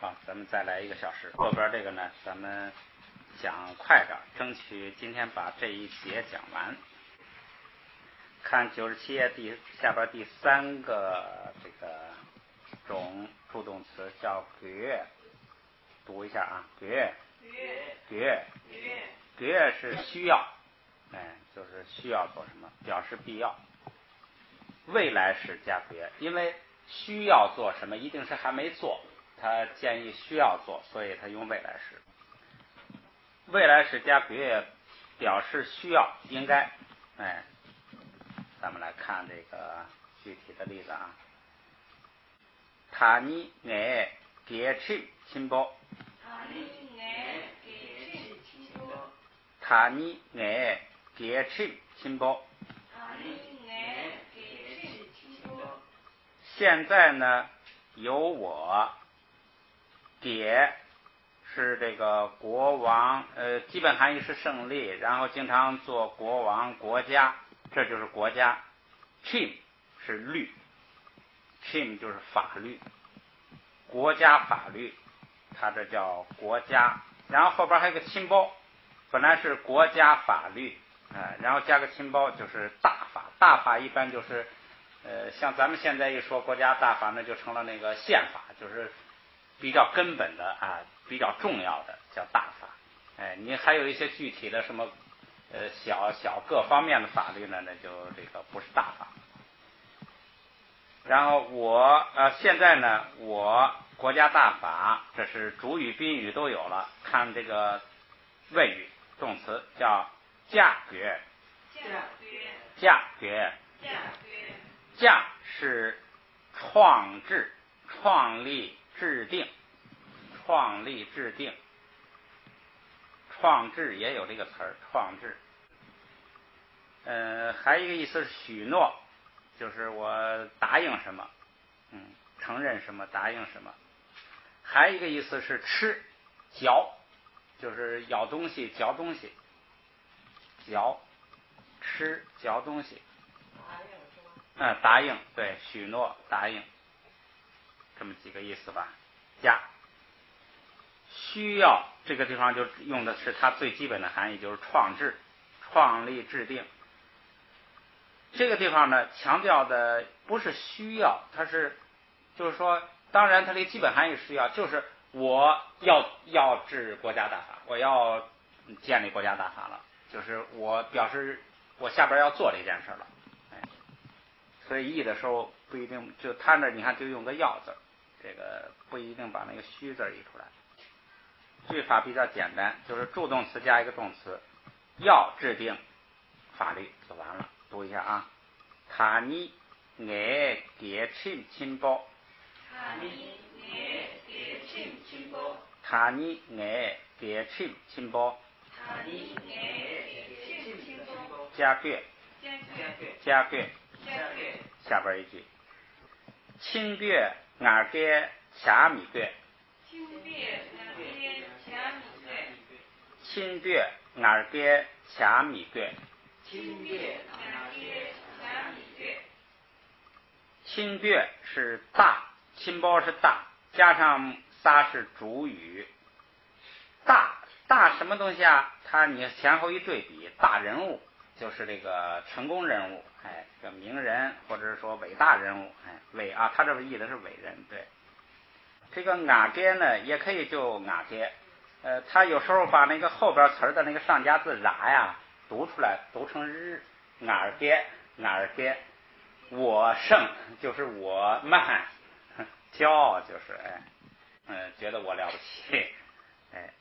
好，咱们再来1个小时。后边这个呢，咱们讲快点，争取今天把这一节讲完。看97页下边第3个这个种助动词叫觉，读一下啊，觉是需要，就是需要做什么，表示必要。未来时加觉，因为需要做什么一定是还没做，他建议需要做，所以他用未来时。未来时加觉表示需要，应该。咱们来看这个具体的例子啊。他你爱给吃亲包，他你爱给吃亲包。现在呢，由我给是这个国王，基本含义是胜利，然后经常做国王、国家，这就是国家。chim 是律 ，chim 就是法律，国家法律，它这叫国家。然后后边还有个亲包，本来是国家法律，然后加个亲包就是大法。大法一般就是，像咱们现在一说国家大法，那就成了那个宪法，就是比较根本的啊，比较重要的叫大法。你还有一些具体的什么小各方面的法律呢，那就这个不是大法。然后我现在呢，我国家大法，这是主语宾语都有了。看这个谓语动词叫驾觉，驾是创制、创立、制定、创制也有这个词儿，创制。还有一个意思是许诺，就是我答应什么，承认什么，答应什么。还有一个意思是吃、嚼，就是咬东西、嚼东西，吃、嚼东西。答应，对，许诺、答应，这么几个意思吧。加需要这个地方就用的是它最基本的含义，就是创制、创立、制定。这个地方呢，强调的不是需要，它是就是说，当然它这个基本含义是需要，就是我要治国家大法，我要建立国家大法了，就是我表示我下边要做这件事了。所以译的时候不一定，就他那你看就用个要字，这个不一定把那个虚字译出来。句法比较简单，就是助动词加一个动词，要制定法律就完了。读一下啊，他你爱给吃亲包，他你爱给吃亲包，加句，下边一句，亲别俺给掐米个，亲别俺给掐米个，亲别是大，亲包是大，加上仨是主语。大什么东西啊？你前后一对比，大人物就是这个成功人物，这个名人或者是说伟大人物，他这译的是伟人，对。这个俺给呢，也可以就俺给，他有时候把那个后边词的那个上加字然呀读出来，读成日，俺给，我胜就是我慢，骄傲就是觉得我了不起，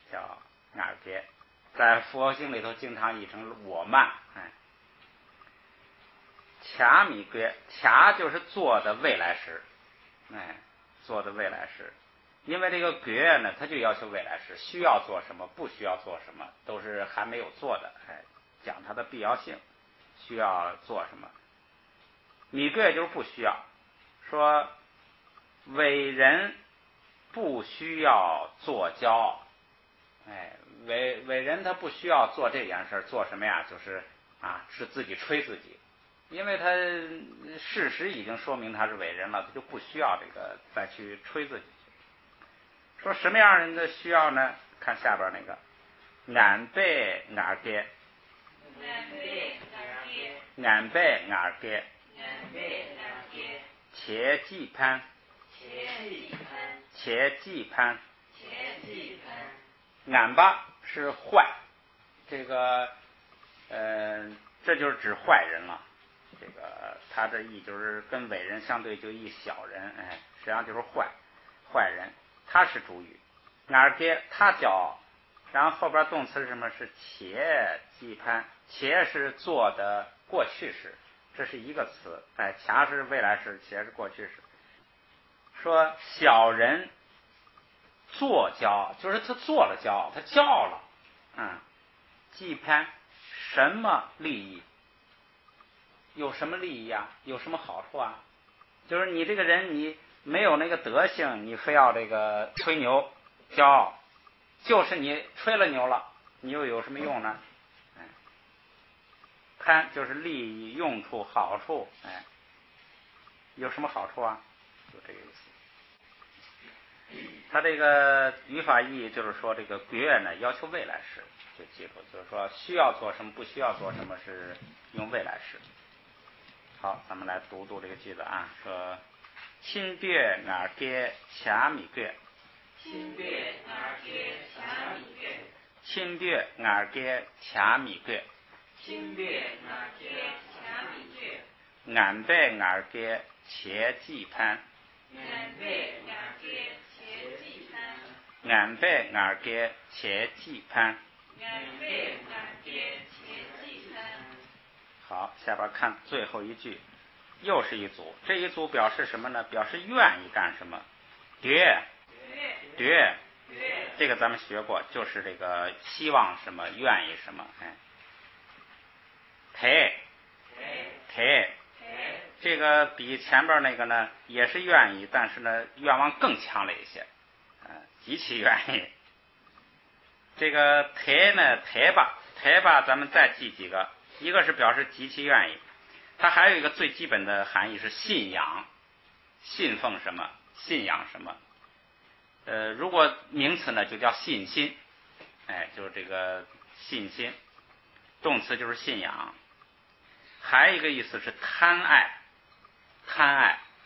叫俺给。在佛经里头经常译成我慢，掐米格，掐就是做的未来时，做的未来时。因为这个格呢，它就要求未来时，需要做什么，不需要做什么，都是还没有做的，讲它的必要性，需要做什么。米格就是不需要，说伟人不需要做骄傲，伟人他不需要做这件事，做什么呀？就是是自己吹自己，因为他事实已经说明他是伟人了，他就不需要这个再去吹自己。说什么样人的需要呢？看下边那个，俺背俺给，俺背俺给，且记攀，且记攀，俺吧是坏，这个这就是指坏人了。这个他这意就是跟伟人相对，就一小人，实际上就是坏人，他是主语。俺给他骄傲，然后后边动词是什么？是且记攀，且是做的过去式，这是一个词。恰是未来式，且是过去式。说小人做骄傲，就是他做了骄傲，他骄傲了。记攀什么利益？有什么利益啊？有什么好处啊？就是你这个人，你没有那个德性，你非要这个吹牛骄傲，就是你吹了牛了，你又有什么用呢？攀就是利益、用处、好处，有什么好处啊？就这个意思。他这个语法意义就是说，这个决呢要求未来式，就记住，就是说需要做什么，不需要做什么是用未来式。好，咱们来读这个句子啊，说亲别俺给掐米给，亲别俺给掐米给，亲别俺给掐米给，亲别俺给掐米给，俺被俺给且记攀，俺被俺给且记攀，俺被俺给且记攀，俺被俺给且记攀。好，下边看最后一句，又是一组，这一组表示什么呢？表示愿意干什么？对，这个咱们学过，就是这个希望什么，愿意什么。这个比前边那个呢也是愿意，但是呢愿望更强烈一些，极其愿意。这个抬吧，咱们再记几个，一个是表示极其愿意，它还有一个最基本的含义是信仰，信奉什么，信仰什么。如果名词呢就叫信心，就是这个信心，动词就是信仰。还有一个意思是贪爱，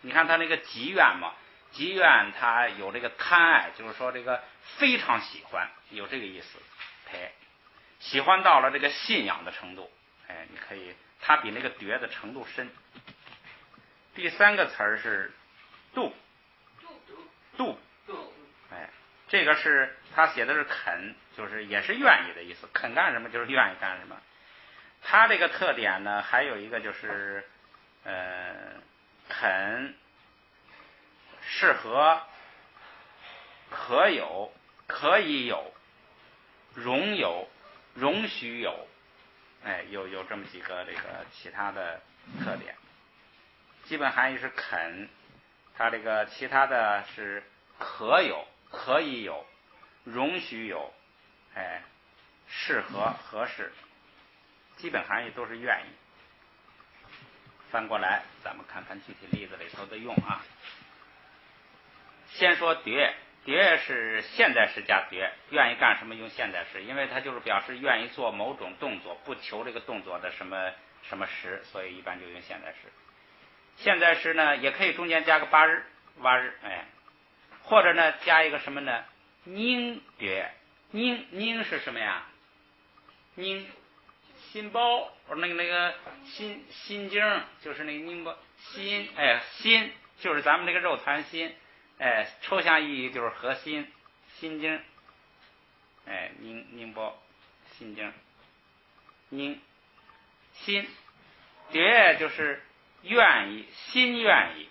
你看他那个积怨嘛，积怨他有这个贪爱，就是说这个非常喜欢，有这个意思。喜欢到了这个信仰的程度，你可以，他比那个觉的程度深。第三个词儿是度，这个是他写的是肯，就是也是愿意的意思，肯干什么就是愿意干什么。他这个特点呢，还有一个就是肯适合，可有，可以有，容许有，有这么几个这个其他的特点。基本含义是肯，它这个其他的是可有，可以有，容许有，适合，合适，基本含义都是愿意。翻过来咱们看看具体例子里头的用啊。先说觉是现在时加觉，愿意干什么用现在时，因为它就是表示愿意做某种动作，不求这个动作的什么时，所以一般就用现在时。现在时呢也可以中间加个挖日，或者呢加一个什么呢？宁觉，宁是什么呀？宁心包，那个心经，就是那个宁包心，心就是咱们这个肉团心，抽象意义就是核心，心经，宁包心经，宁心觉就是愿意，心愿意，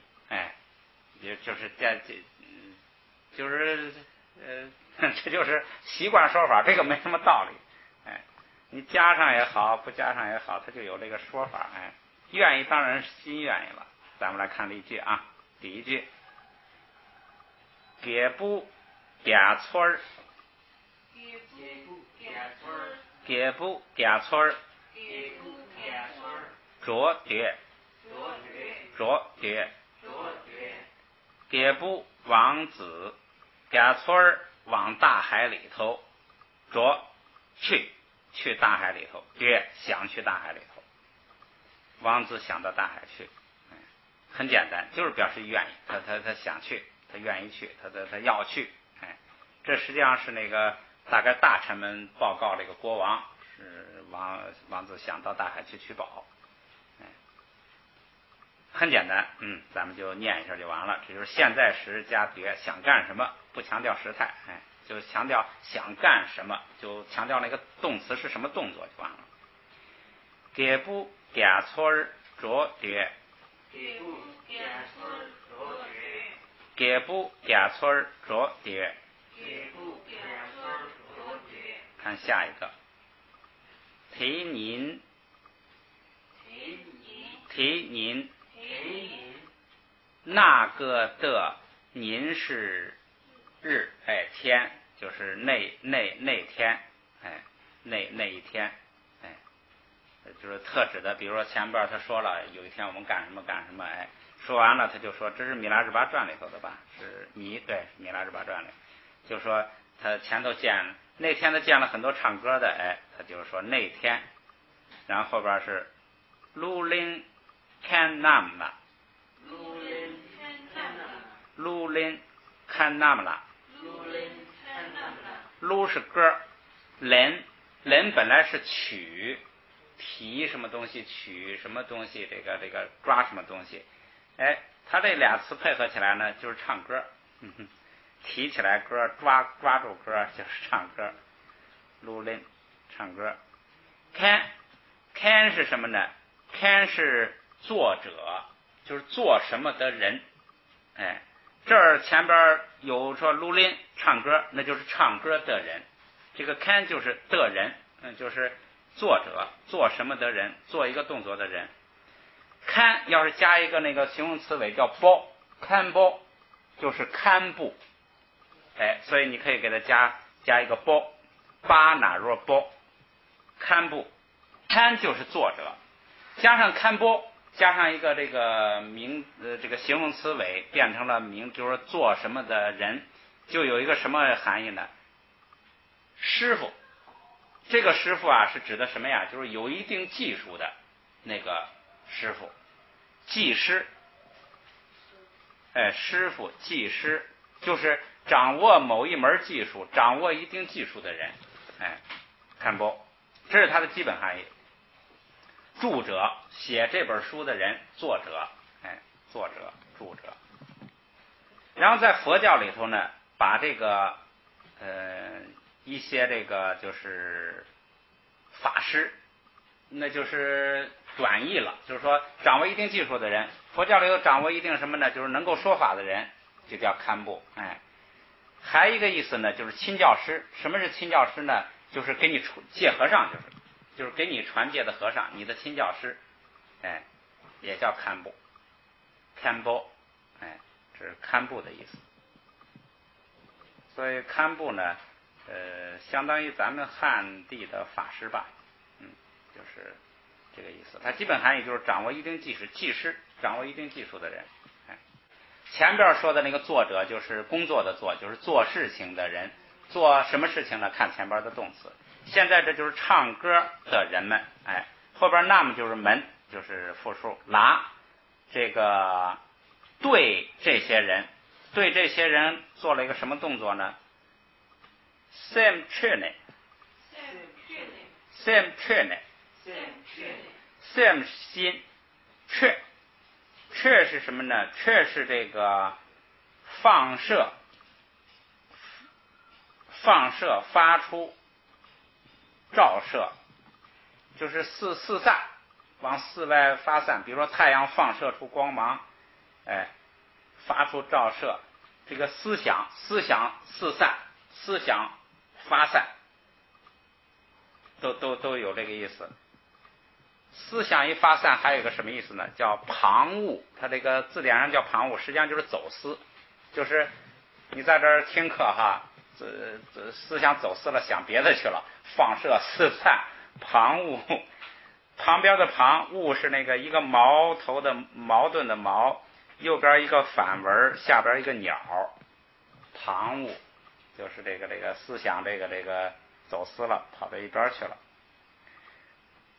也就是就是这就是习惯说法，这个没什么道理，你加上也好，不加上也好，它就有这个说法，愿意当然是心愿意了。咱们来看例句啊，第一句，给不给村儿，给不给村儿，着觉，给不王子，嘎村儿往大海里头着去大海里头，想去大海里头。王子想到大海去，很简单，就是表示愿意，他想去，他愿意去，他要去，这实际上是那个大概大臣们报告这个国王，是王子想到大海去取宝，很简单，咱们就念一下就完了。这就是现在时加别，想干什么，不强调时态，就强调想干什么，就强调那个动词是什么动作就完了。给不给村着别，给不给村着别，看下一个，提您，那个的您是日，天就是那天，那一天，就是特指的，比如说前边他说了有一天我们干什么，说完了他就说这是米拉日巴传里头的吧，是米拉日巴传里，就说他前头那天他见了很多唱歌的，他就说那天，然后后边是卢林看那么了，卢林看那么了，卢是歌，人本来是取提什么东西，取什么东西，这个抓什么东西，他这俩词配合起来呢就是唱歌，提起来歌，抓住歌就是唱歌，卢林唱歌。看是什么呢？看是作者，就是做什么的人，这儿前边有说卢林唱歌，那就是唱歌的人，这个看就是的人，就是作者，做什么的人，做一个动作的人。看要是加一个那个形容词尾叫包，看包就是看部，所以你可以给它加一个包，巴哪若包，看部，看就是作者，加上看包，加上一个这个这个形容词尾变成了名，就是做什么的人，就有一个什么含义呢？师傅。这个师傅啊是指的什么呀？就是有一定技术的那个师傅，技师，师傅技师就是掌握某一门技术，掌握一定技术的人，看不，这是它的基本含义。著者，写这本书的人，作者，作者，著者。然后在佛教里头呢，把这个一些这个就是法师，那就是转译了，就是说掌握一定技术的人，佛教里头掌握一定什么呢？就是能够说法的人，就叫堪布。还一个意思呢，就是亲教师。什么是亲教师呢？就是给你戒和尚，就是给你传戒的和尚，你的亲教师，也叫堪布，堪布，这是堪布的意思。所以堪布呢，相当于咱们汉地的法师吧，就是这个意思。它基本含义就是掌握一定技师，掌握一定技术的人。前边说的那个作者就是工作的作，就是做事情的人。做什么事情呢？看前边的动词。现在这就是唱歌的人们，后边那么就是门，就是复数拉，这个对这些人做了一个什么动作呢？Sam Chene心却是什么呢？却是这个放射发出照射，就是四散，往四外发散。比如说太阳放射出光芒，发出照射，这个思想四散，思想发散，都有这个意思。思想一发散，还有一个什么意思呢？叫旁骛。它这个字典上叫旁骛，实际上就是走私，就是你在这儿听课哈，思想走私了，想别的去了，放射四散，旁骛。旁边的旁，骛是那个一个矛头的矛盾的矛，右边一个反文，下边一个鸟，旁物，就是这个思想这个走私了，跑到一边去了。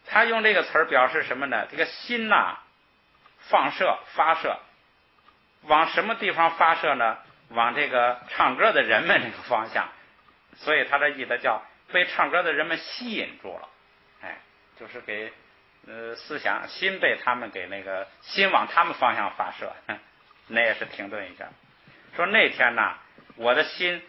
他用这个词儿表示什么呢？这个心呐，放射发射，往什么地方发射呢？往这个唱歌的人们这个方向。所以他的意思叫被唱歌的人们吸引住了，就是给思想心被他们给那个心往他们方向发射，那也是停顿一下。说那天呢，我的心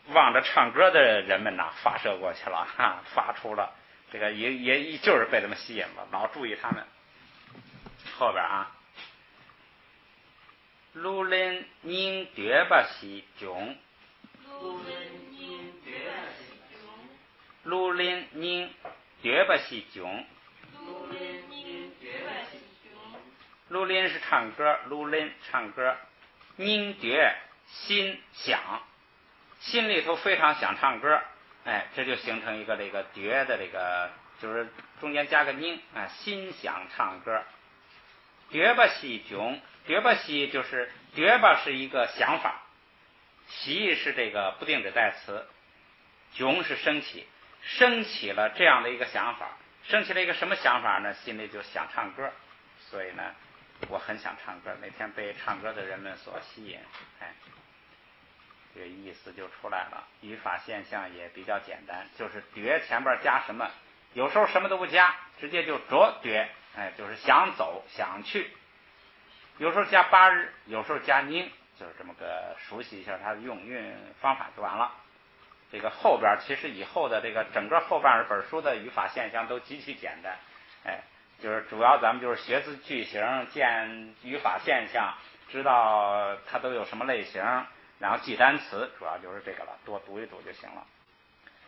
望着唱歌的人们呐发射过去了，发出了这个也就是被他们吸引了，老注意他们。后边啊，卢林宁对不西囧，卢林宁对不西囧，卢林是唱歌，卢林唱歌，宁觉心想，心里头非常想唱歌，这就形成一个这个觉的这个，就是中间加个宁，心想唱歌。觉吧西囧，觉吧西就是觉吧是一个想法，西是这个不定指代词，囧是升起，升起了这样的一个想法，升起了一个什么想法呢？心里就想唱歌，所以呢，我很想唱歌。那天被唱歌的人们所吸引，这个意思就出来了。语法现象也比较简单，就是觉前边加什么，有时候什么都不加，直接就着觉，就是想走想去。有时候加八日，有时候加宁，就是这么个熟悉一下它的用韵方法就完了。这个后边其实以后的这个整个后半本书的语法现象都极其简单，就是主要咱们就是学字句型，见语法现象，知道它都有什么类型，然后记单词，主要就是这个了，多读一读就行了。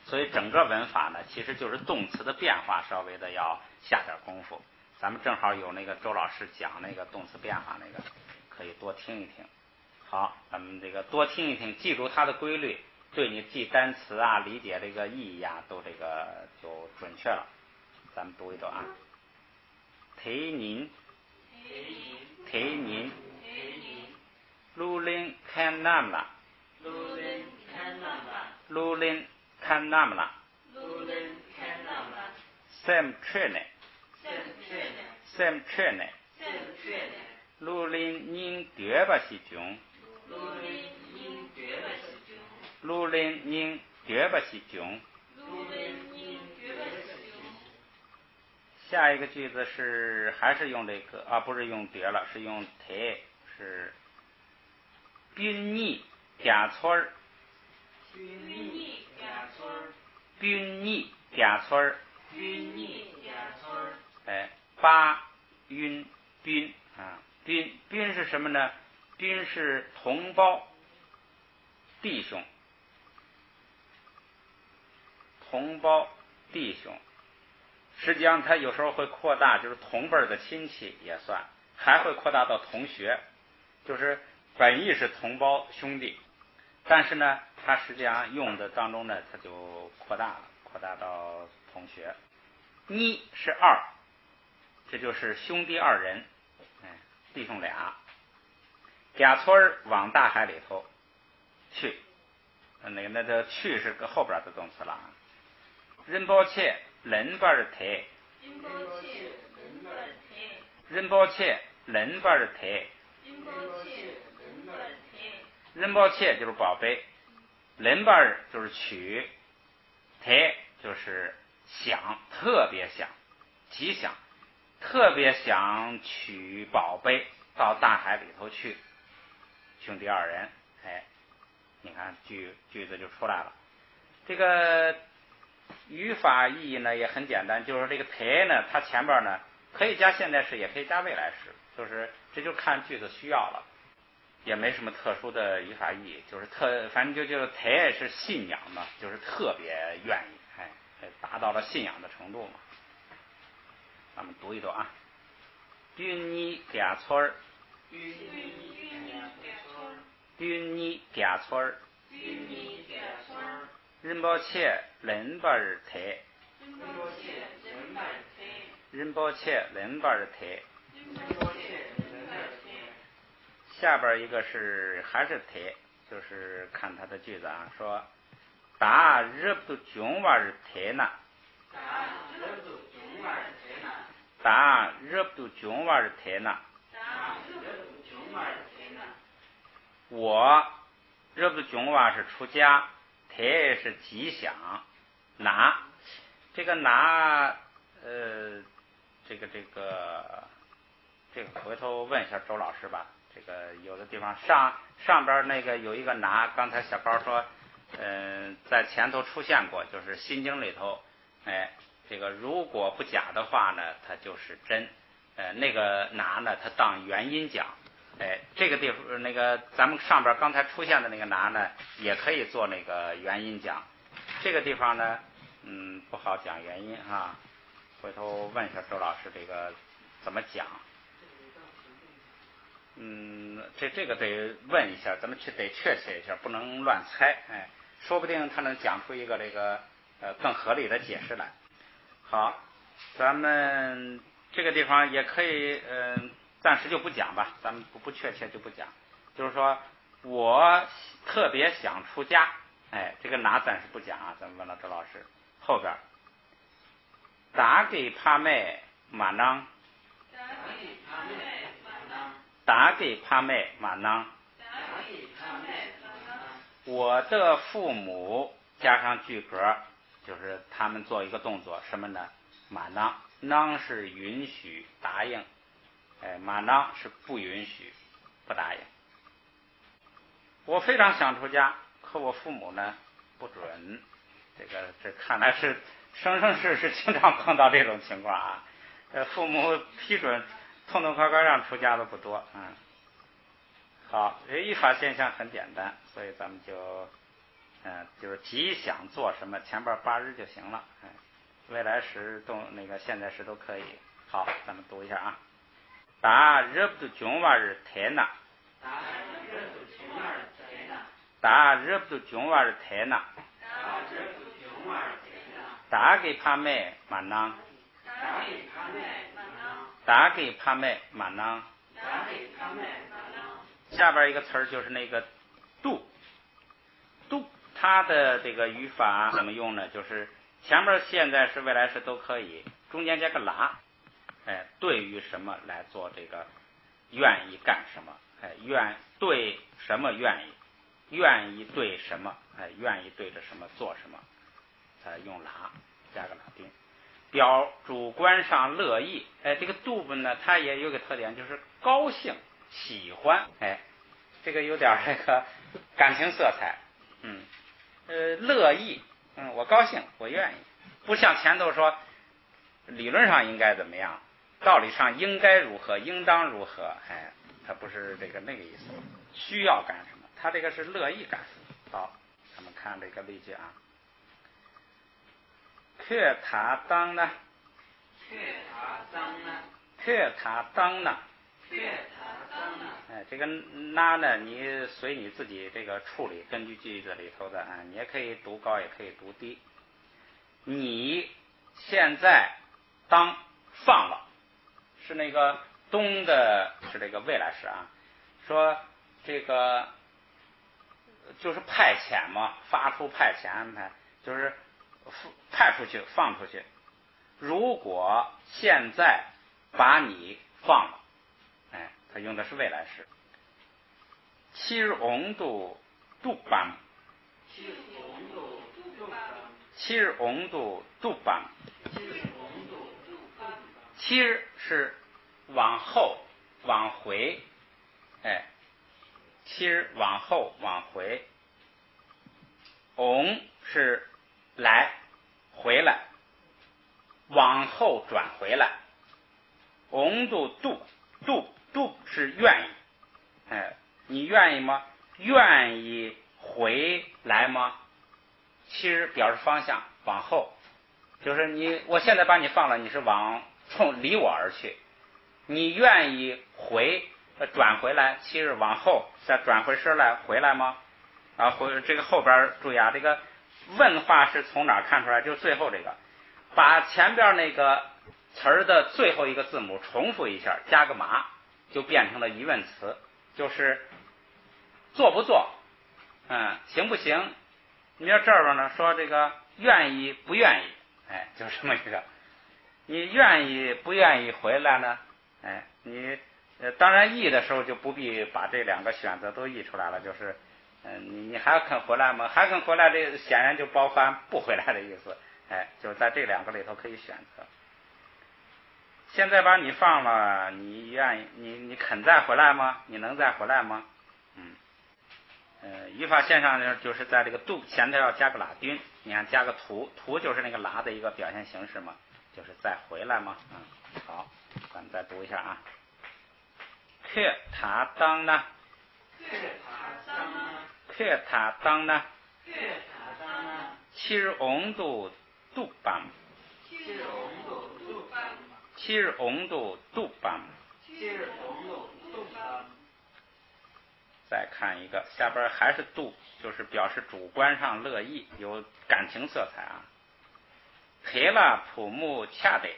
所以整个文法呢，其实就是动词的变化稍微的要下点功夫。咱们正好有那个周老师讲那个动词变化那个，可以多听一听。好，咱们这个多听一听，记住它的规律，对你记单词啊、理解这个意义啊，都这个就准确了。咱们读一读啊。提您卢林看那么了，卢林看那么了，sem tre呢，卢林您对吧西囧，卢林您对吧西囧。下一个句子是还是用这个不是用叠了，是用贴，是宾尼加村儿，八晕宾宾是什么呢？宾是同胞弟兄，实际上它有时候会扩大，就是同辈的亲戚也算，还会扩大到同学，就是本意是同胞兄弟，但是呢它实际上用的当中呢它就扩大到同学。你是二，这就是兄弟二人，弟兄俩。贾村往大海里头去，那这去是个后边的动词了。仁波切人巴尔台，仁波切就是宝贝，人巴尔就是取，台就是想，特别想，极想，特别想取宝贝到大海里头去。兄弟二人，你看句子就出来了。这个语法意义呢也很简单，就是这个台呢，它前边呢可以加现在时，也可以加未来时，就是这就看句子需要了，也没什么特殊的语法意义，就是反正就台是信仰嘛，就是特别愿意，达到了信仰的程度嘛。咱们读一读啊。宾尼贾村，仁波切人巴尔台，下边一个是还是台，就是看他的句子啊，说打日不穷瓦日台呢，打日不穷瓦日台呢，我日不穷瓦是出家，台是吉祥，拿这个拿这个回头问一下周老师吧。这个有的地方上边那个有一个拿，刚才小高说，在前头出现过，就是《心经》里头，这个如果不假的话呢，它就是真，那个拿呢，它当原因讲，这个地方那个咱们上边刚才出现的那个拿呢，也可以做那个原因讲，这个地方呢，不好讲原因啊，回头问一下周老师这个怎么讲。这个得问一下，咱们得确切一下，不能乱猜，说不定他能讲出一个这个更合理的解释来。好，咱们这个地方也可以暂时就不讲吧，咱们不确切就不讲。就是说我特别想出家，这个拿暂时不讲啊，咱们问了周老师。后边打给帕妹马囊。打给帕妹马囊，我的父母加上句格，就是他们做一个动作，什么呢？马囊，囊是允许答应，马囊是不允许不答应。我非常想出家，可我父母呢不准。这看来是生世是经常碰到这种情况啊。父母批准痛痛快快让出家的不多。好，依法现象很简单，所以咱们就是即想做什么，前边8日就行了。未来时那个现在时都可以。好，咱们读一下啊。打日不穷瓦日台呢，打日不穷瓦日台呢，打给帕妹马囊，打给帕妹马囊。下边一个词儿就是那个度，它的这个语法怎么用呢？就是前面现在时未来时都可以，中间加个拉，对于什么来做这个愿意干什么，对什么愿意对什么，愿意对着什么做什么，用拉加个拉丁，表主观上乐意。这个度呢，它也有个特点，就是高兴。喜欢，这个有点这个感情色彩，乐意，我高兴，我愿意，不像前头说理论上应该怎么样，道理上应该如何，应当如何，它不是那个意思，需要干什么，他这个是乐意干。好，咱们看这个例句啊，却他当呢，这个那呢，你随你自己这个处理，根据句子里头的你也可以读高，也可以读低。你现在当放了，是那个东的，是这个未来时啊，说这个就是派遣嘛，发出派遣安排，就是派出去，放出去。如果现在把你放了，他用的是未来时。7옹도 뚝방， 7옹도 뚝방， 7是往后往回7往后往回，옹是来回来，往后转回来，옹도 뚝是愿意，你愿意吗？愿意回来吗？7表示方向，往后，就是我现在把你放了，你是离我而去，你愿意转回来，7往后再转回身来回来吗？这个后边注意啊，这个问话是从哪儿看出来？就是最后这个，把前边那个词儿的最后一个字母重复一下，加个麻，就变成了疑问词，就是做不做，行不行？你要这儿呢说这个愿意不愿意，就是这么一个。你愿意不愿意回来呢？你当然译的时候就不必把这两个选择都译出来了，就是你还肯回来吗？还肯回来，这显然就包含不回来的意思。就是在这两个里头可以选择。现在把你放了，你愿意，你肯再回来吗？你能再回来吗？语法线上呢，就是在这个 do 前头要加个拉丁，你看加个图就是那个拉的一个表现形式嘛，就是再回来嘛。好，咱们再读一下啊。却他当呢？却他当呢？7 온도 뚝밤 7 온도 뚝밤 再看一个，下边还是度，就是表示主观上乐意，有感情色彩啊。铁拉普木恰得，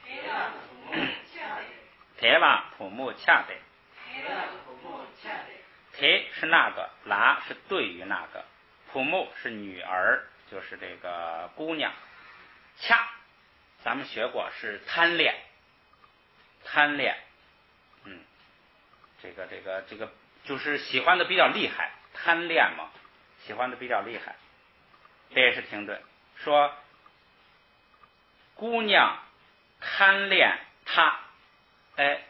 铁拉普木恰得，铁是那个，拉是对于那个，普木是女儿，就是这个姑娘。恰咱们学过是贪恋，这个就是喜欢的比较厉害，贪恋嘛，喜欢的比较厉害，这也是挺对。说姑娘贪恋他，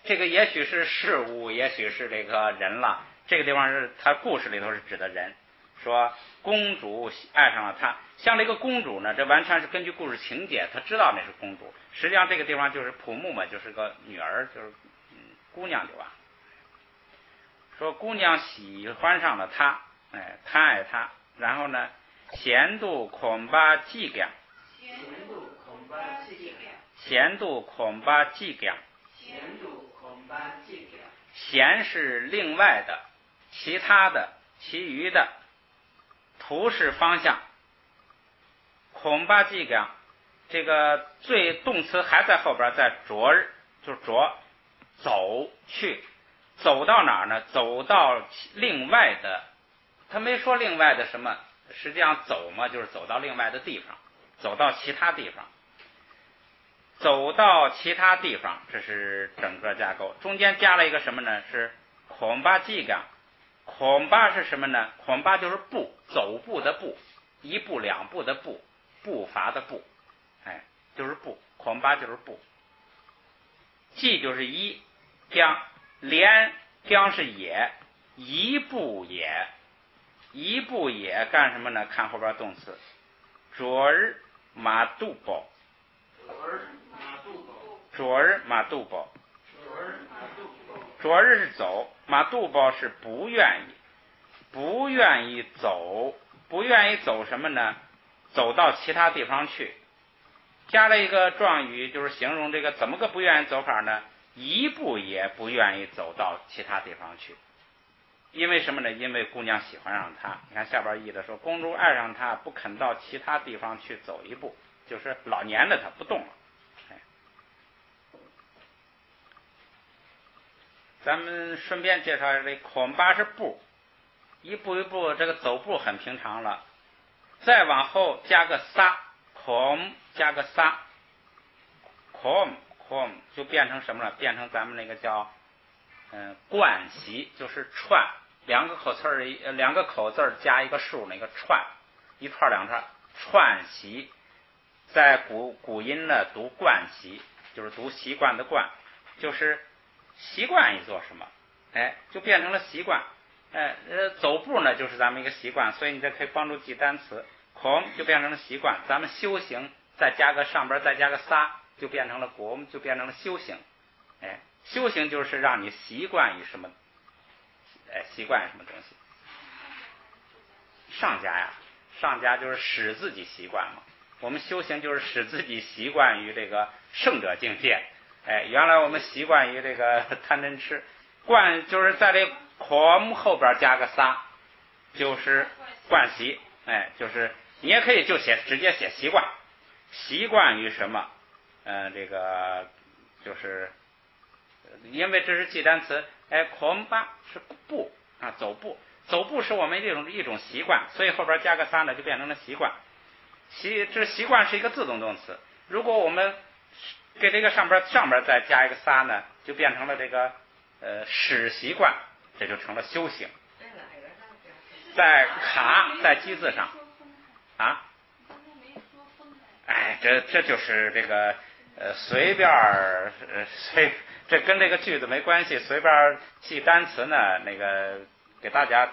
这个也许是事物，也许是这个人了。这个地方是他故事里头是指的人，说公主爱上了他。像这个公主呢，这完全是根据故事情节，他知道那是公主。实际上这个地方就是普木嘛，就是个女儿，就是姑娘对吧？说姑娘喜欢上了他，他爱他，然后呢，贤度恐怕计量，贤度恐怕计量，贤是另外的，其他的，其余的，图是方向，恐怕计量，这个最动词还在后边，在着日，就是着，走去。走到哪儿呢？走到另外的，他没说另外的什么，实际上走嘛，就是走到另外的地方，走到其他地方，走到其他地方，这是整个架构。中间加了一个什么呢？是恐怕计量。恐怕是什么呢？恐怕就是步，走步的步，一步两步的步，步伐的步，就是步，恐怕就是步。计就是一，将。连将是也，一步也，一步也干什么呢？看后边动词，昨日马杜包，昨日马杜包，昨日是走，马杜包是不愿意，不愿意走，不愿意走什么呢？走到其他地方去，加了一个状语，就是形容这个怎么个不愿意走法呢？一步也不愿意走到其他地方去，因为什么呢？因为姑娘喜欢上他。你看下边译的说，公主爱上他，不肯到其他地方去走一步，就是老年的他不动了。咱们顺便介绍一下，这恐怕是步，一步一步，这个走步很平常了。再往后加个撒，恐加个撒，恐就变成什么了？变成咱们那个叫惯习，就是串，两个口字加一个数，那个串，一串两串，串习，在古音呢读惯习，就是读习惯的惯，就是习惯于做什么，就变成了习惯。走步呢就是咱们一个习惯，所以你这可以帮助记单词。恐就变成了习惯，咱们修行再加个上边再加个撒。就变成了国，就变成了修行。修行就是让你习惯于什么，习惯于什么东西。上家呀，上家就是使自己习惯嘛。我们修行就是使自己习惯于这个圣者境界。原来我们习惯于这个贪嗔痴，惯就是在这恐后边加个撒，就是惯习。就是你也可以就直接写习惯，习惯于什么？这个就是因为这是记单词，恐怕是步啊，走步，走步是我们一种习惯，所以后边加个撒呢就变成了习惯。这习惯是一个自动动词，如果我们给这个上边再加一个撒呢，就变成了这个使习惯，这就成了修行。在机字上啊，哎，这就是这个随便这跟这个句子没关系，随便记单词呢，那个给大家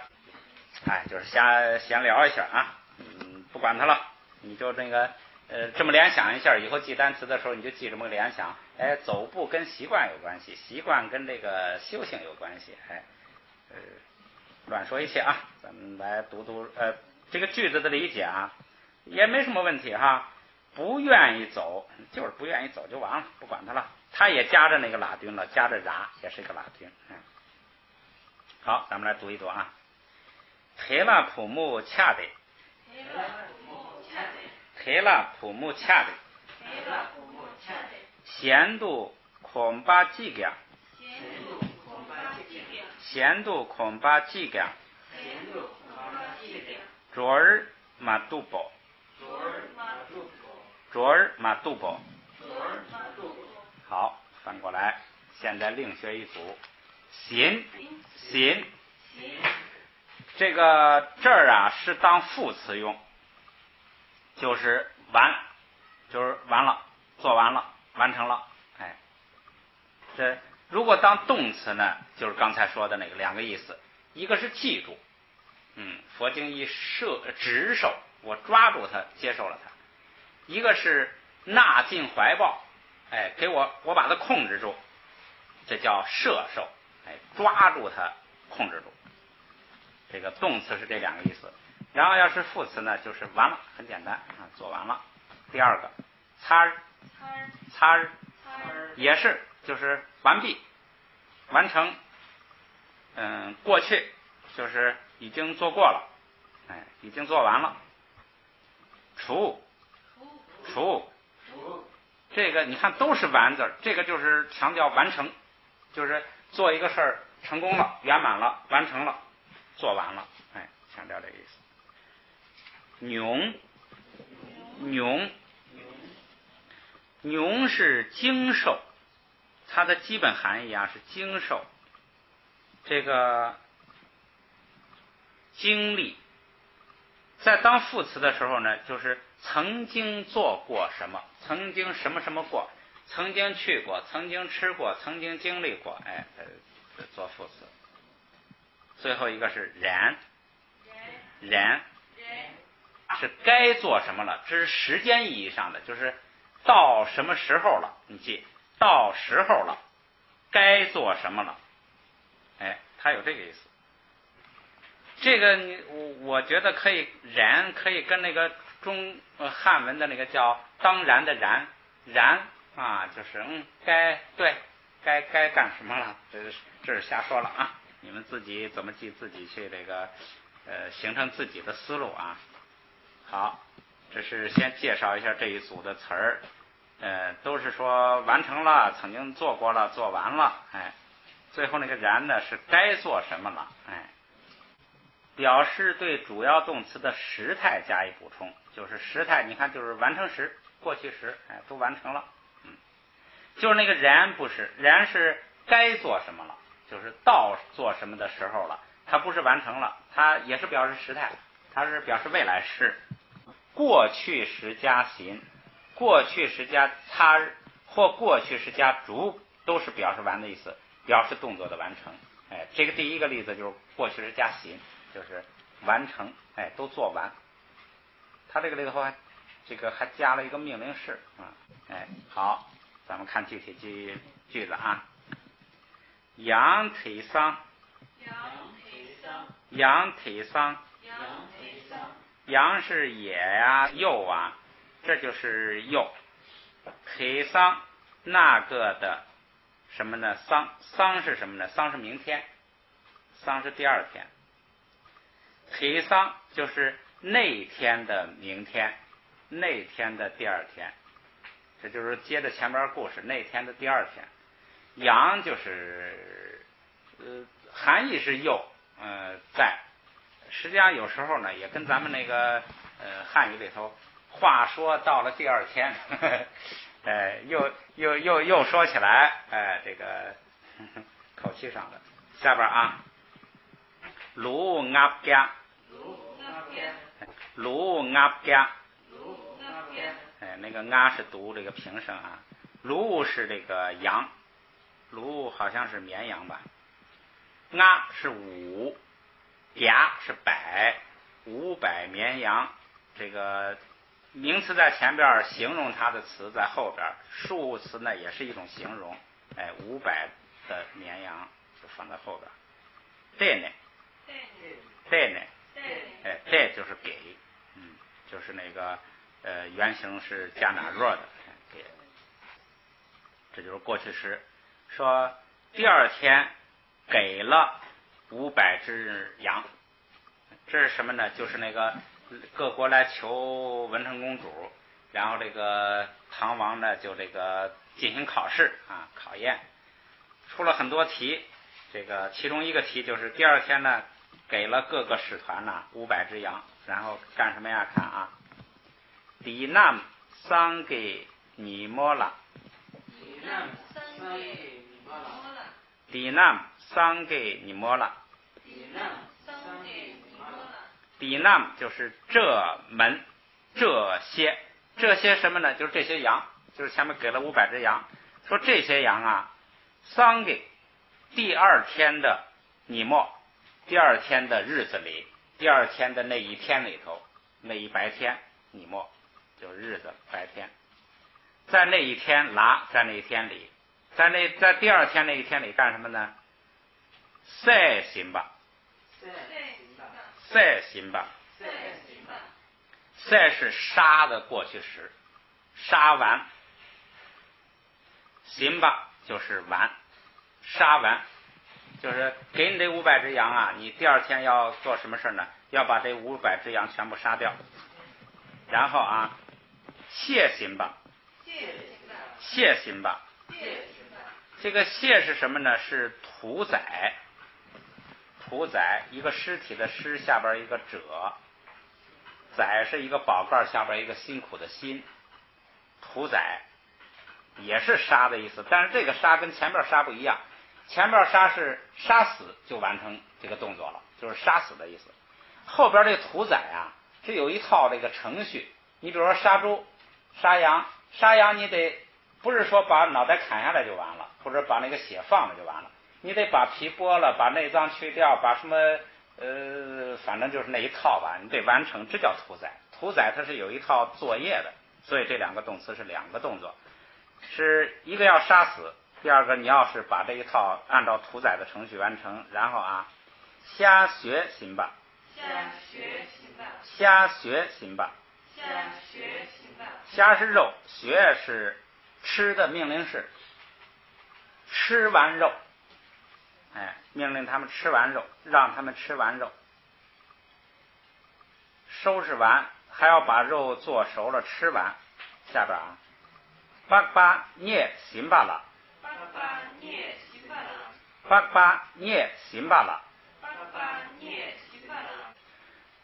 就是闲聊一下啊，不管它了，你就这个这么联想一下，以后记单词的时候你就记这么个联想，走步跟习惯有关系，习惯跟这个修行有关系，乱说一切啊，咱们来读这个句子的理解啊，也没什么问题哈。不愿意走就是不愿意走就完了，不管它了。它也加着那个拉丁了，加着然也是一个拉丁。好，咱们来读一读啊。提拉普木恰的，提拉普木恰的，咸度恐巴季个，咸度恐巴季个，卓尔马杜宝，卓尔马杜宝。好，翻过来，现在另学一组。行，这个这儿啊是当副词用，就是完，就是完了，做完了，完成了。这如果当动词呢，就是刚才说的那个两个意思，一个是记住，佛经一执受，我抓住它，接受了它；一个是纳进怀抱，给我把它控制住，这叫摄受，抓住它，控制住。这个动词是这两个意思。然后要是副词呢，就是完了，很简单啊，做完了。第二个，擦也是，就是完毕，完成。过去就是已经做过了，已经做完了。除，这个你看都是完字，这个就是强调完成，就是做一个事儿成功了，圆满了，完成了，做完了，强调这个意思。炯是经受，它的基本含义啊是经受，这个经历。在当副词的时候呢，就是曾经做过什么，曾经什么什么过，曾经去过，曾经吃过，曾经经历过，做副词。最后一个是然是该做什么了，这是时间意义上的，就是到什么时候了，你记，到时候了，该做什么了，它有这个意思。这个我觉得可以跟那个汉文的那个叫当然的然啊，就是该干什么了，这是瞎说了啊，你们自己怎么记自己去这个形成自己的思路啊。好，这是先介绍一下这一组的词儿，都是说完成了，曾经做过了，做完了，最后那个然呢是该做什么了，表示对主要动词的时态加以补充，就是时态，你看就是完成时、过去时，都完成了，就是那个然不是，然是该做什么了，就是到做什么的时候了，它不是完成了，它也是表示时态，它是表示未来式。过去时加行，过去时加擦或过去时加逐，都是表示完的意思，表示动作的完成。这个第一个例子就是过去时加行，就是完成，都做完。他这个里头还加了一个命令式啊，好，咱们看具体句子啊。羊腿桑，羊是也呀，又啊，这就是又。腿桑那个的什么呢？桑是什么呢？桑是明天，桑是第二天。腿桑就是那天的明天，那天的第二天，这就是接着前边故事，那天的第二天。羊就是含义是又，在，实际上有时候呢，也跟咱们那个汉语里头话说到了第二天，又说起来，这个口气上的。下边啊，鲁鸭家，鲁鸭家，那个鸭是读这个平声啊，鲁是这个羊，鲁好像是绵羊吧，鸭是5，甲是百，500绵羊，这个名词在前边，形容它的词在后边，数词呢也是一种形容，500的绵羊就放在后边。对呢，这就是给，就是那个原型是加哪弱的，给，这就是过去时，说第二天给了500只羊，这是什么呢？就是那个各国来求文成公主，然后这个唐王呢就这个进行考试啊，考验，出了很多题，这个其中一个题就是第二天呢给了各个使团呢500只羊，然后干什么呀？看啊，第南桑给尼摩拉，第南桑给尼摩拉，第南就是这门这些什么呢？就是这些羊，就是前面给了500只羊，说这些羊啊，桑给第二天的尼莫，第二天的日子里，第二天的那一天里头，那一白天尼莫就是日子白天，在那一天拉，在那一天里，在第二天那一天里干什么呢？赛行吧，赛是杀的过去时，杀完，行吧就是完，杀完就是给你这500只羊啊，你第二天要做什么事呢？要把这500只羊全部杀掉，然后啊，谢行吧，这个谢是什么呢？是屠宰，一个尸体的尸下边一个者，宰是一个宝盖下边一个辛苦的辛，屠宰也是杀的意思，但是这个杀跟前面杀不一样，前面杀是杀死就完成这个动作了，就是杀死的意思，后边这屠宰啊是有一套这个程序，你比如说杀猪、杀羊你得不是说把脑袋砍下来就完了，或者把那个血放了就完了，你得把皮剥了，把内脏去掉，把什么反正就是那一套吧，你得完成，这叫屠宰。屠宰它是有一套作业的，所以这两个动词是两个动作，是一个要杀死，第二个你要是把这一套按照屠宰的程序完成，然后啊，瞎学行吧，瞎是肉，学是吃的命令式，吃完肉，命令他们吃完肉，让他们吃完肉，收拾完还要把肉做熟了吃完。下边啊，巴巴涅行吧了，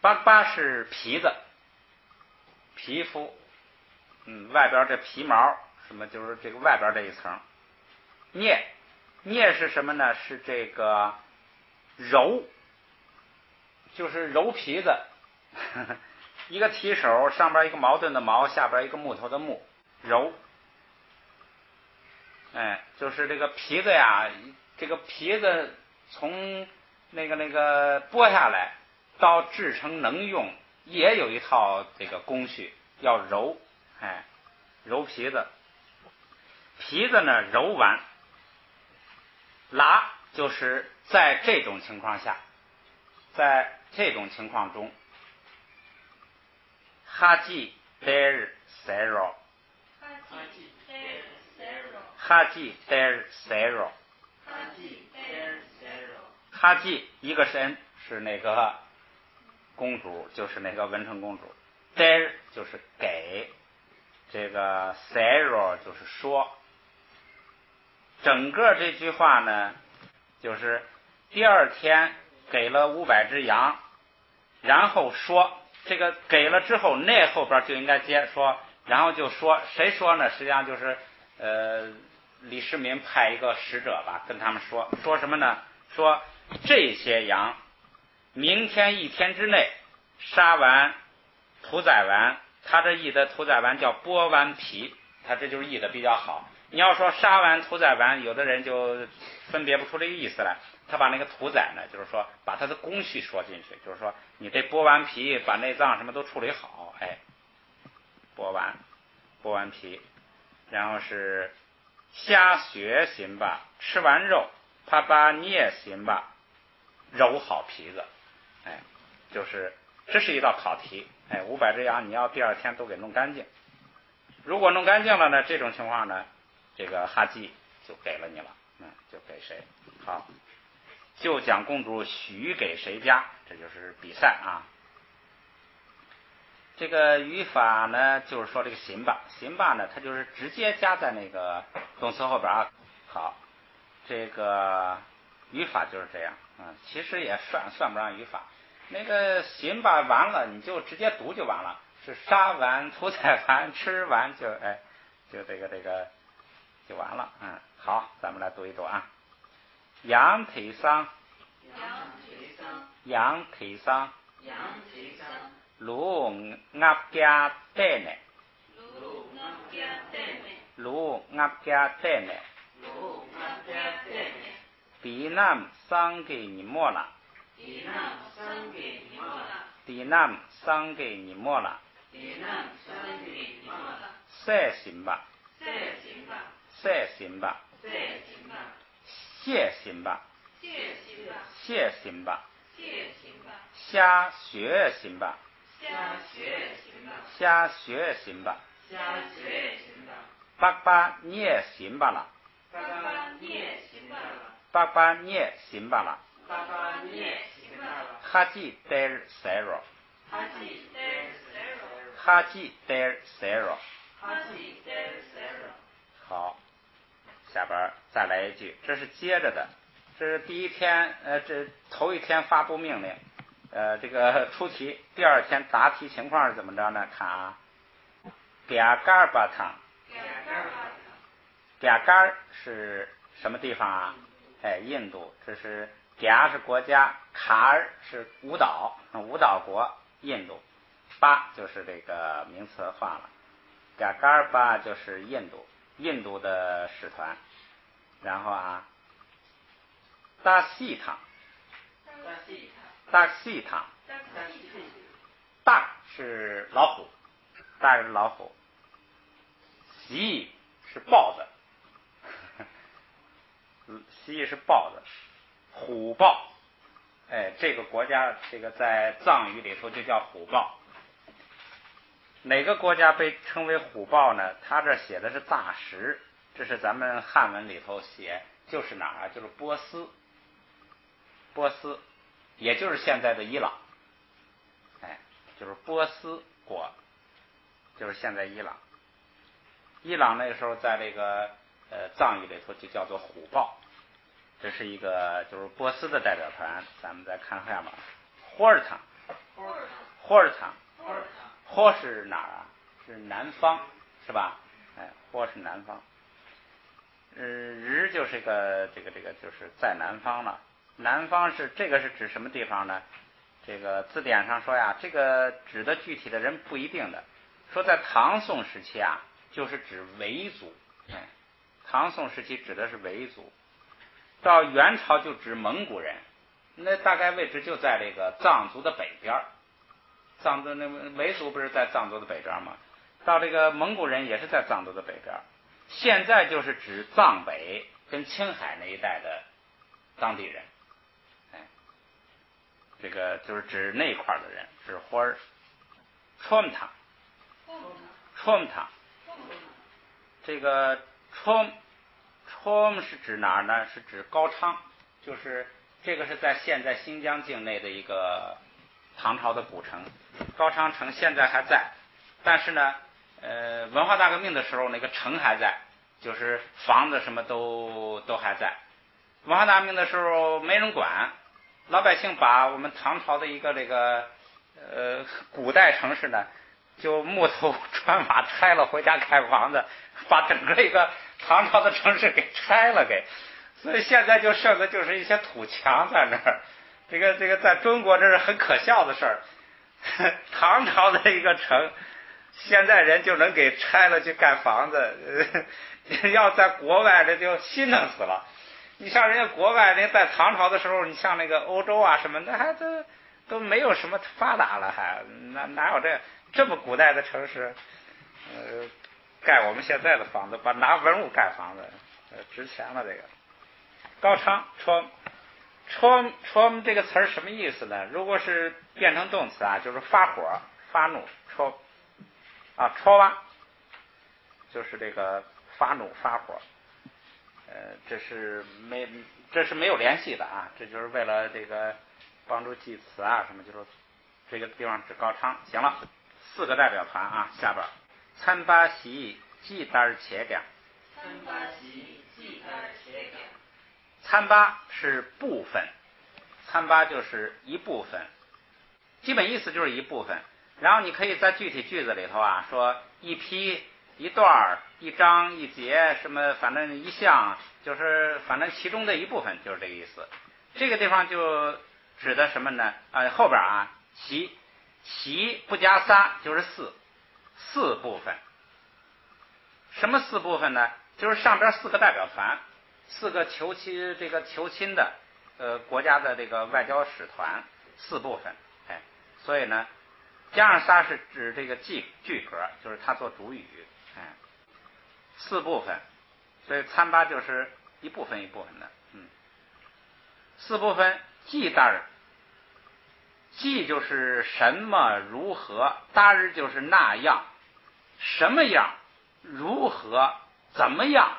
巴巴是皮子，皮肤，外边这皮毛什么就是这个外边这一层。镊是什么呢？是这个揉，就是揉皮子，一个提手上边一个矛盾的矛，下边一个木头的木，揉。就是这个皮子呀，这个皮子从那个剥下来到制成能用，也有一套这个工序，要揉，揉皮子。皮子呢揉完，拉就是在这种情况下，在这种情况中，哈基德尔塞罗，哈基一个神是那个公主，就是那个文成公主，德尔就是给，这个塞罗就是说。整个这句话呢，就是第二天给了500只羊，然后说这个给了之后，那后边就应该接说，然后就说谁说呢？实际上就是李世民派一个使者吧，跟他们说什么呢？说这些羊明天1天之内杀完屠宰完，他这译的屠宰完叫剥完皮，他这就是译的比较好。你要说杀完屠宰完，有的人就分别不出这个意思来，他把那个屠宰呢，就是说把他的工序说进去，就是说你这剥完皮，把内脏什么都处理好，剥完皮，然后是虾血行吧，吃完肉，啪把捏行吧，揉好皮子，就是这是一道考题，500只羊你要第2天都给弄干净，如果弄干净了呢，这种情况呢，这个哈基就给了你了，就给谁好，就讲公主许给谁家，这就是比赛啊。这个语法呢，就是说这个行吧呢，它就是直接加在那个动词后边啊。好，这个语法就是这样，其实也算不上语法。那个行吧完了，你就直接读就完了，是杀完、屠宰完、吃完就这个就完了。好，咱们来读一读啊。羊腿桑，鹿鴨家爹呢，地南桑給你摸了，謝行吧，瞎學行吧，爸爸你也行吧了，哈基得塞罗，好，下边再来一句，这是接着的，这是第1天这头1天发布命令，这个出题，第2天答题情况是怎么着呢？看啊，嘎嘎巴汤，嘎嘎是什么地方啊？印度，这是嘎是国家，卡尔是舞蹈国，印度，巴就是这个名词化了，嘎嘎巴就是印度的使团，然后啊，大西汤，大是老虎，蜥是豹子，虎豹，这个国家这个在藏语里头就叫虎豹。哪个国家被称为虎豹呢？他这写的是大石，这是咱们汉文里头写，就是哪儿啊？就是波斯，也就是现在的伊朗，就是波斯国，就是现在伊朗。伊朗那个时候在这个藏语里头就叫做虎豹，这是一个就是波斯的代表团。咱们再看下面，霍尔坦，霍是哪儿啊？是南方，是吧？霍是南方。日就是这个就是在南方了。南方是这个是指什么地方呢？这个字典上说呀，这个指的具体的人不一定的。说在唐宋时期啊，就是指维族，唐宋时期指的是维族。到元朝就指蒙古人，那大概位置就在这个藏族的北边。藏族那维族不是在藏族的北边吗？到这个蒙古人也是在藏族的北边。现在就是指藏北跟青海那一带的当地人，这个就是指那一块的人，是花儿。川塔，这个川是指哪儿呢？是指高昌，就是这个是在现在新疆境内的一个唐朝的古城，高昌城现在还在，但是呢，文化大革命的时候那个城还在，就是房子什么都还在。文化大革命的时候没人管，老百姓把我们唐朝的一个这个古代城市呢，就木头砖瓦拆了回家盖房子，把整个一个唐朝的城市给拆了所以现在就剩的就是一些土墙在那儿。这个在中国这是很可笑的事儿。唐朝的一个城，现在人就能给拆了去盖房子，要在国外这就心疼死了。你像人家国外，人家在唐朝的时候，你像那个欧洲啊什么的，还都没有什么发达了，还哪有这么古代的城市？盖我们现在的房子，拿文物盖房子，值钱了这个。高昌戳这个词儿什么意思呢？如果是变成动词啊，就是发火、发怒，戳挖，就是这个发怒、发火。这是没有联系的啊，这就是为了这个帮助记词啊什么，就是这个地方指高昌。行了，4个代表团啊，下边参巴西记单且讲。参巴是部分，参巴就是一部分，基本意思就是一部分。然后你可以在具体句子里头啊说一批、一段、一章、一节，什么反正一项，就是反正其中的一部分，就是这个意思。这个地方就指的什么呢？后边啊，其不加撒就是四部分。什么4部分呢？就是上边4个代表团，4个求亲的国家的这个外交使团，4部分。所以呢，加上撒是指这个句格，就是它做主语。4部分，所以参巴就是一部分一部分的。4部分记单，记就是什么如何，单就是那样，什么样，如何，怎么样，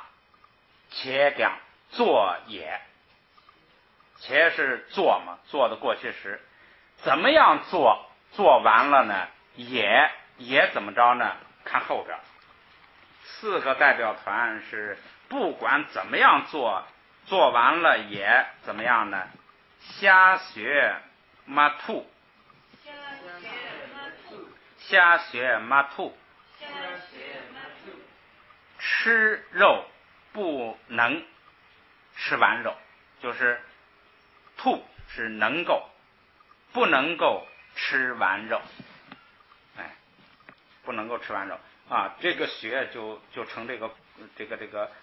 且讲做也。且是做嘛，做的过去时，怎么样做完了呢？也怎么着呢？看后边4个代表团是不管怎么样做完了也怎么样呢？瞎学马兔，吃肉不能吃完肉，就是兔是能够，不能够吃完肉，不能够吃完肉啊。这个学就成这个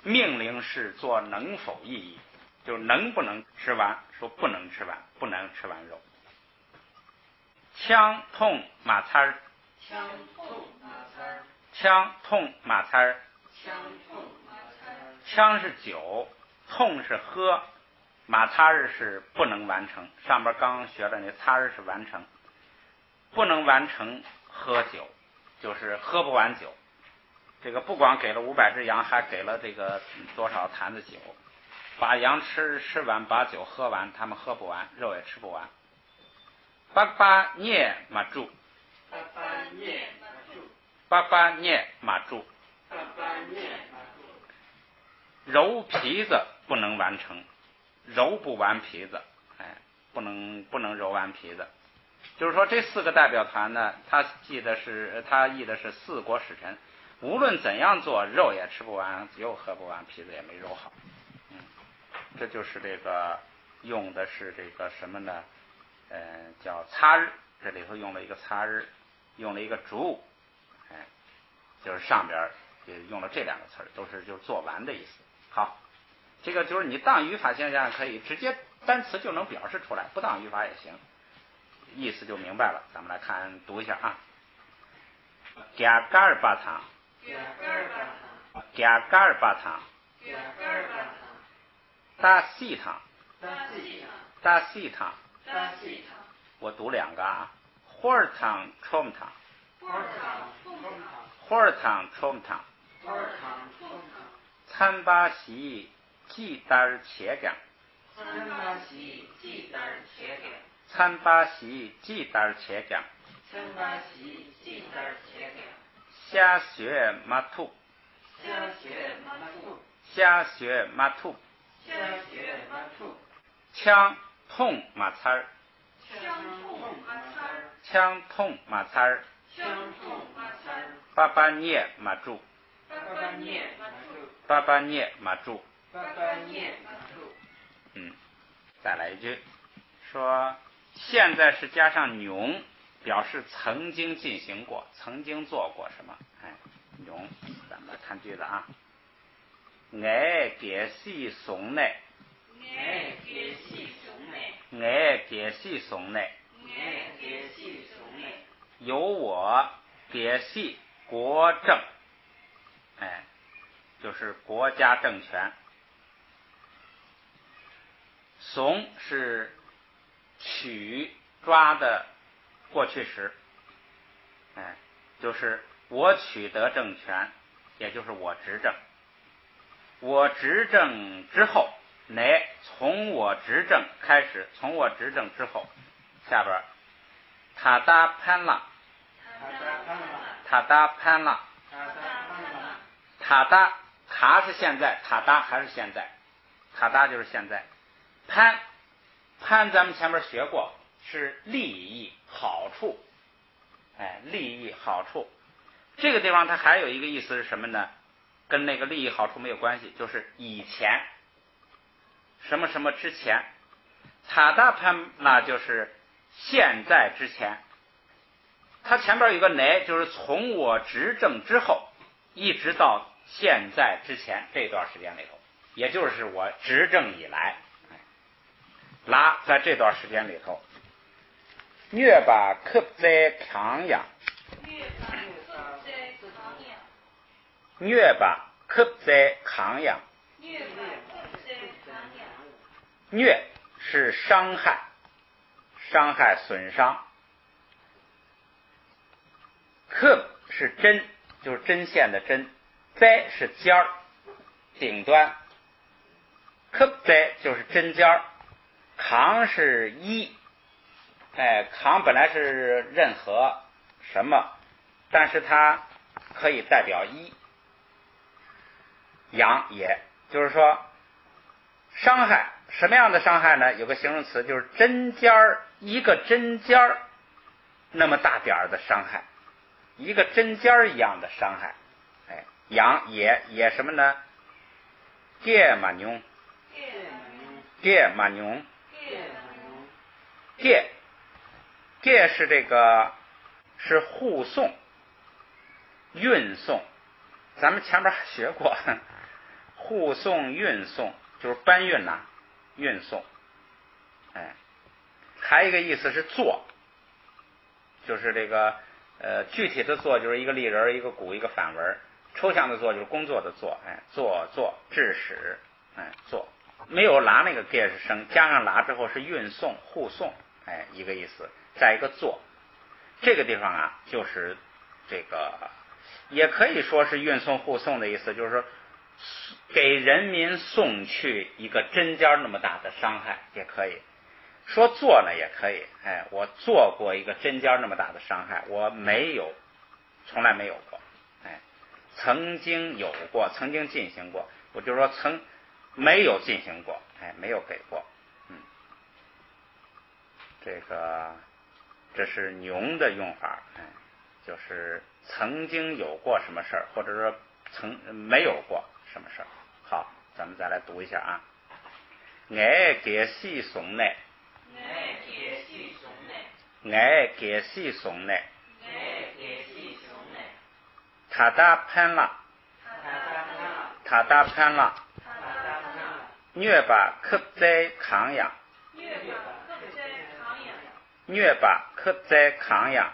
命令式做能否意义，就是能不能吃完，说不能吃完，不能吃完肉。枪痛马擦儿，枪是酒，痛是喝，马擦儿是不能完成。上边刚学的那擦儿是完成，不能完成喝酒，就是喝不完酒。这个不光给了500只羊，还给了这个多少坛子酒，把羊吃完，把酒喝完，他们喝不完，肉也吃不完。巴巴涅马住，揉皮子不能完成，揉不完皮子，不能揉完皮子。就是说这4个代表团呢，他译的是4国使臣，无论怎样做，肉也吃不完，酒喝不完，皮子也没揉好。这就是这个用的是这个什么呢？叫擦日，这里头用了一个擦日，用了一个主，就是上边也用了这2个词儿，都是就是做完的意思。好，这个就是你当语法现象可以直接单词就能表示出来，不当语法也行，意思就明白了。咱们来看读一下啊。加嘎尔巴汤，大细汤，我读2个啊。火儿汤冲汤，参巴西记单且讲，瞎学马兔，枪痛马擦儿，枪痛马擦儿，巴巴涅马住，巴巴涅马住。再来一句，说现在是加上邙，表示曾经进行过，曾经做过什么。邙，咱们来看句子啊。我给西送呢，我给西送呢，由我给西国政，就是国家政权。怂是取抓的过去时，就是我取得政权，也就是我执政。我执政之后，乃从我执政开始，从我执政之后，下边塔达潘拉，塔达潘拉，塔达塔是现在，塔达还是现在，塔达就是现在。潘咱们前面学过，是利益好处，利益好处。这个地方它还有一个意思是什么呢？跟那个利益好处没有关系，就是以前什么什么之前。塔达潘那就是现在之前，它前边有个乃，就是从我执政之后一直到现在之前这段时间里头，也就是我执政以来。拉在这段时间里头，越把克在抗养，越把克在抗养，越是伤害，伤害损伤，克是针，就是针线的针，在是尖儿，顶端，克在就是针尖儿。扛是一，扛本来是任何什么，但是它可以代表一。养也就是说伤害，什么样的伤害呢？有个形容词就是针尖儿，一个针尖儿那么大点儿的伤害，一个针尖儿一样的伤害。养也什么呢？芥马牛，芥马牛。借是这个是护送、运送，咱们前边学过，护送、运送就是搬运呐，运送。还有一个意思是做，就是这个具体的做就是一个立人、一个鼓、一个反文，抽象的做就是工作的做，做致使，做。没有拉那个 ge 是声，加上拉之后是运送、护送，一个意思。再一个做，这个地方啊，就是这个也可以说是运送、护送的意思，就是说给人民送去一个针尖那么大的伤害，也可以说做呢，也可以。我做过一个针尖那么大的伤害，我没有，从来没有过。曾经有过，曾经进行过，我就说没有进行过，没有给过。这是邙的用法，就是曾经有过什么事儿，或者说没有过什么事儿。好，咱们再来读一下啊。我给西送呢，我给西送呢，塔达潘拉，塔达潘拉。越把克在抗养，越把克在抗养，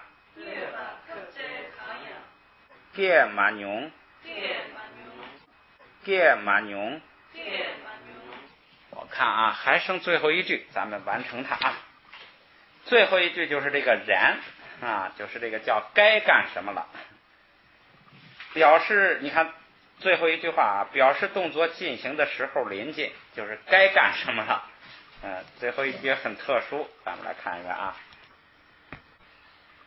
给马牛，给马牛。我看啊，还剩最后一句，咱们完成它啊。最后一句就是这个然啊，就是这个叫该干什么了，表示你看。最后一句话啊，表示动作进行的时候临近，就是该干什么了。最后一句很特殊，咱们来看一个啊。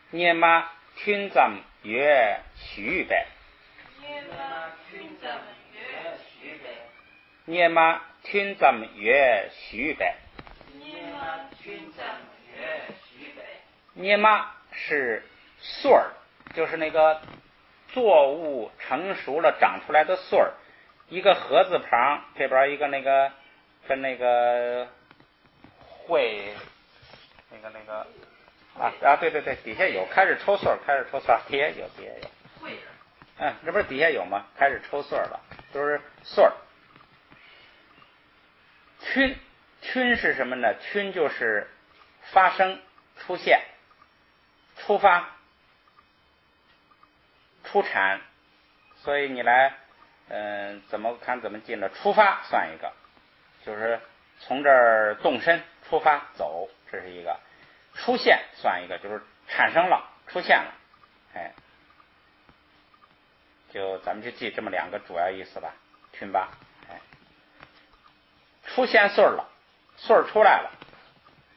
你妈听咱们越许呗，你妈听咱们越许呗，你妈是穗儿，就是那个作物成熟了长出来的穗儿，一个禾字旁，这边一个那个跟那个会那个对，底下有开始抽穗儿，底下有会，这不是底下有吗？开始抽穗儿了，就是穗儿。春是什么呢？春就是发生、出现、出发、出产，所以你来怎么看怎么记呢？出发算一个，就是从这儿动身出发走，这是一个。出现算一个，就是产生了，出现了，就咱们就记这么两个主要意思吧。春八，出现穗儿了，穗儿出来了。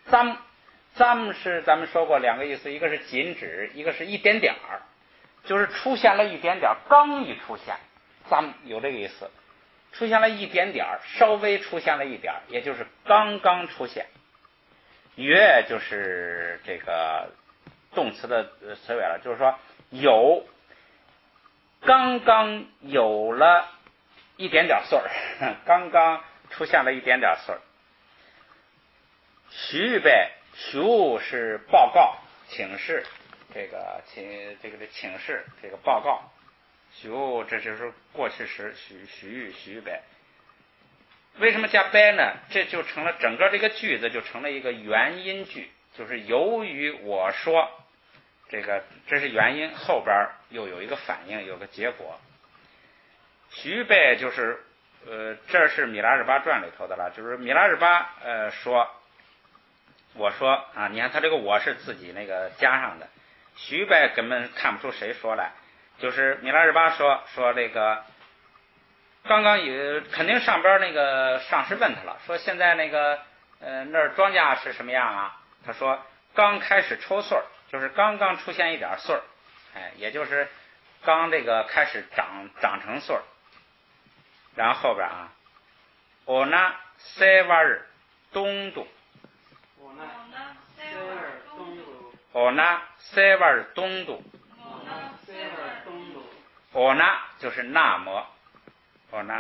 咱们说过两个意思，一个是仅指，一个是一点点儿，就是出现了一点点，刚一出现，咱们有这个意思，出现了一点点，稍微出现了一点，也就是刚刚出现。约就是这个动词的词尾了，就是说刚刚有了一点点穗儿，刚刚出现了一点点穗儿。徐呗，徐是报告请示，这个请示这个报告，徐这就是过去时徐呗。为什么加呗呢？这就成了整个这个句子就成了一个原因句，就是由于我说这是原因，后边又有一个反应，有个结果。徐呗就是这是米拉日巴传里头的了，就是米拉日巴说，我说啊，你看他这个我是自己那个加上的，徐呗根本看不出谁说来，就是米拉日巴说这个刚刚肯定上边那个上司问他了，说现在那个那儿庄稼是什么样啊？他说刚开始抽穗儿，就是刚刚出现一点穗儿，也就是刚这个开始长成穗儿。然后后边啊，我那塞瓦尔东渡，我那塞瓦尔东渡，我那就是那么。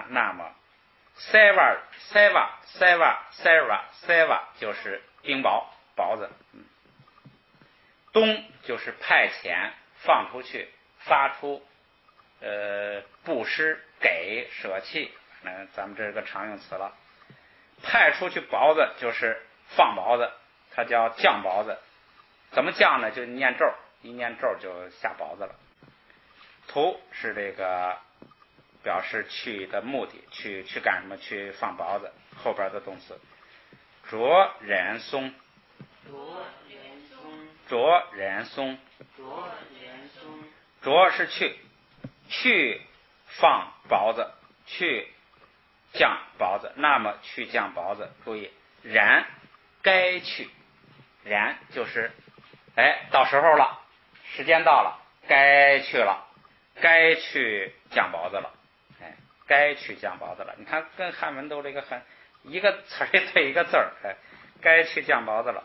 那么塞瓦就是冰雹雹子，东就是派遣放出去发出布施给舍弃，咱们这是个常用词了。派出去雹子就是放雹子，它叫降雹子。怎么降呢？就念咒，一念咒就下雹子了。图是这个表示去的目的，去干什么？去放雹子。后边的动词，着人松，着是去放雹子，去降雹子。那么去降雹子，注意，然该去，然就是到时候了，时间到了，该去了，该去降雹子了。该去降雹子了，你看跟汉文都这个很一个词儿对一个字儿，该去降雹子了。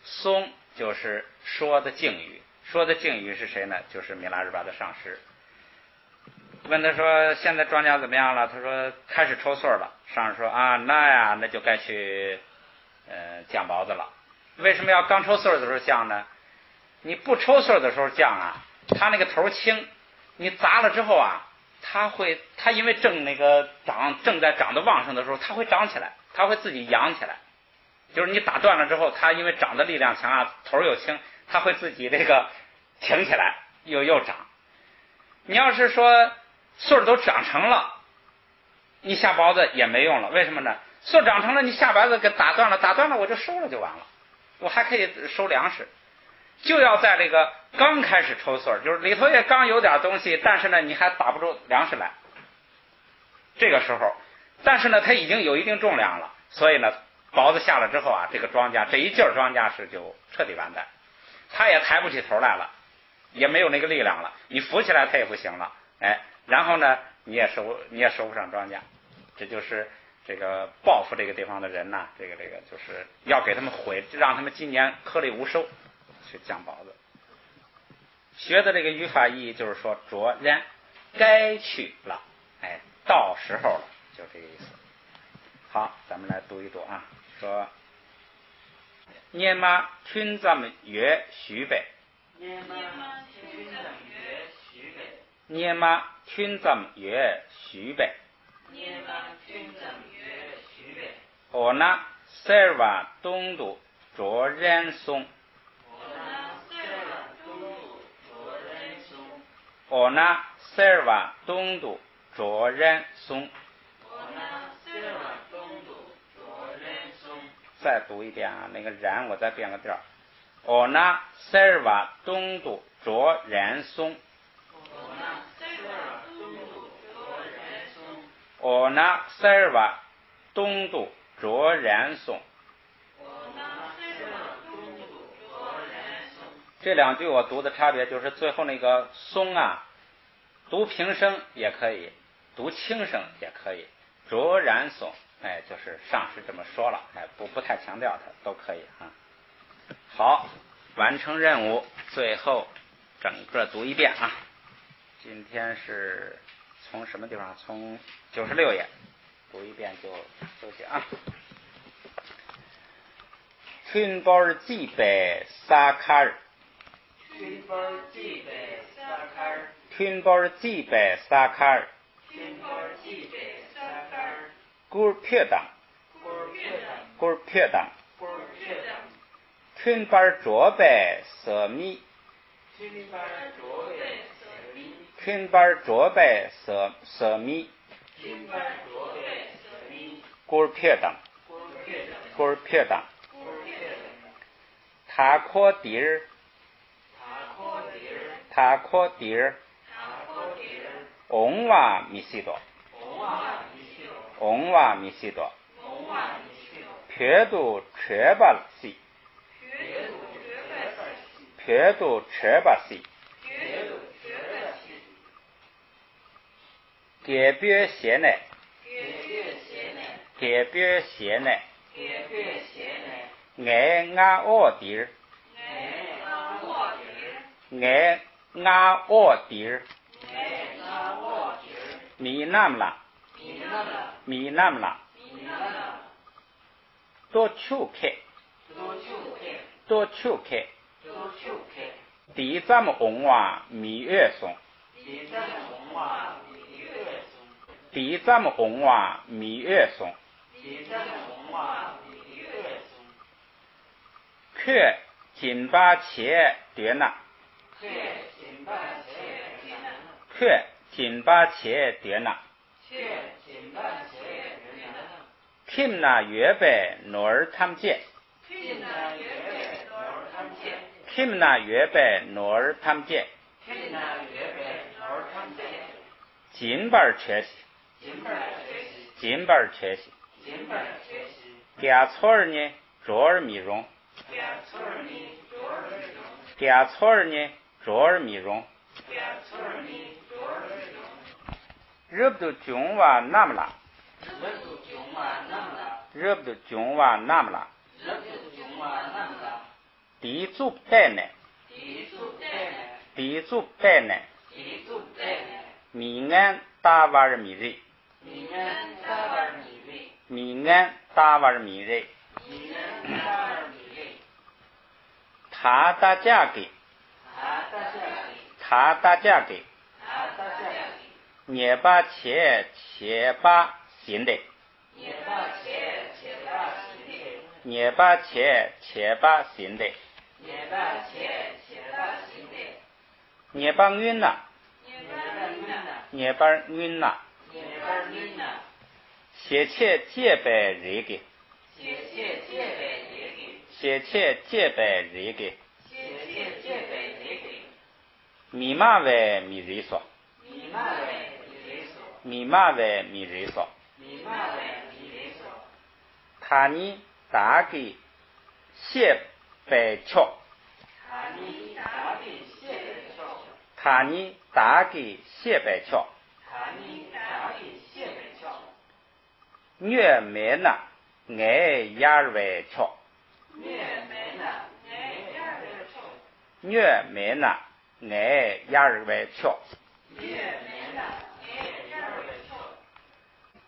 松就是说的敬语，说的敬语是谁呢？就是米拉日巴的上师。问他说现在庄稼怎么样了？他说开始抽穗了。上师说啊，那就该去降雹子了。为什么要刚抽穗的时候降呢？你不抽穗的时候降啊，它那个头轻，你砸了之后啊，它因为正在长得旺盛的时候，它会长起来，它会自己扬起来。就是你打断了之后，它因为长的力量强啊，头又轻，它会自己这个挺起来，又长。你要是说穗儿都长成了，你下雹子也没用了。为什么呢？穗儿长成了，你下雹子给打断了我就收了就完了，我还可以收粮食。就要在这个刚开始抽穗儿，就是里头也刚有点东西，但是呢你还打不出粮食来，这个时候，但是呢它已经有一定重量了，所以呢雹子下了之后啊，这个庄稼这一劲儿庄稼是就彻底完蛋，它也抬不起头来了，也没有那个力量了，你扶起来它也不行了，然后呢你也收不上庄稼。这就是这个报复这个地方的人呐，这个就是要给他们让他们今年颗粒无收，去降雹子。学的这个语法意义就是说着然该去了，到时候了，就这个意思。好，咱们来读一读啊，说年马群咱曰徐北，年马群咱曰徐北，年马群咱曰徐北，年马群咱曰徐北，我那塞瓦东都着然松，我那塞瓦东都着然松，再读一遍啊，那个然我再变个调。我那塞瓦东都着然松，我那塞瓦东都着然松。这两句我读的差别就是最后那个松啊，读平声也可以，读轻声也可以，着然松，就是上师这么说了，不太强调它都可以啊。好，完成任务，最后整个读一遍啊。今天是从什么地方？从96页读一遍就休息啊。群宝祭拜萨卡尔，群宝祭拜萨卡尔，群宝祭拜萨卡尔，群宝祭拜萨卡尔，古撇当，古撇当，群宝着拜舍米，群宝着拜舍米，群宝着拜舍米，群宝着拜舍米，古撇当，古撇当，塔阔底儿，塔阔底儿，翁瓦米西多，翁瓦米西多，撇度扯巴西，撇度扯巴西，改别写呢，改别写呢，爱俺奥底儿，爱俺奥底儿，米那么啦，米那么啦，多秋开，多秋开，第咱们翁娃米月松，第咱们翁娃米月松，却紧巴切对那，却紧巴切对那，Kim 那月白诺儿他们见，Kim 那月白诺儿他们见，紧巴缺席，紧巴缺席，给错儿呢着儿米容，给错儿呢着儿米容，热不都穷哇那么啦，热不都穷哇那么啦，地主带呢，地主带呢，米安大瓦尔米瑞，米安大瓦尔米瑞，他大家给，他大家给，捏巴切切巴新的，捏巴切切巴新的，捏巴晕呐，捏巴晕呐，写切戒白人给，写切戒白人给，密码为米人说，密码为米人说，他你打给谢白桥，他你打给谢白桥，月美呢爱亚外桥，月美呢爱亚尔为跳。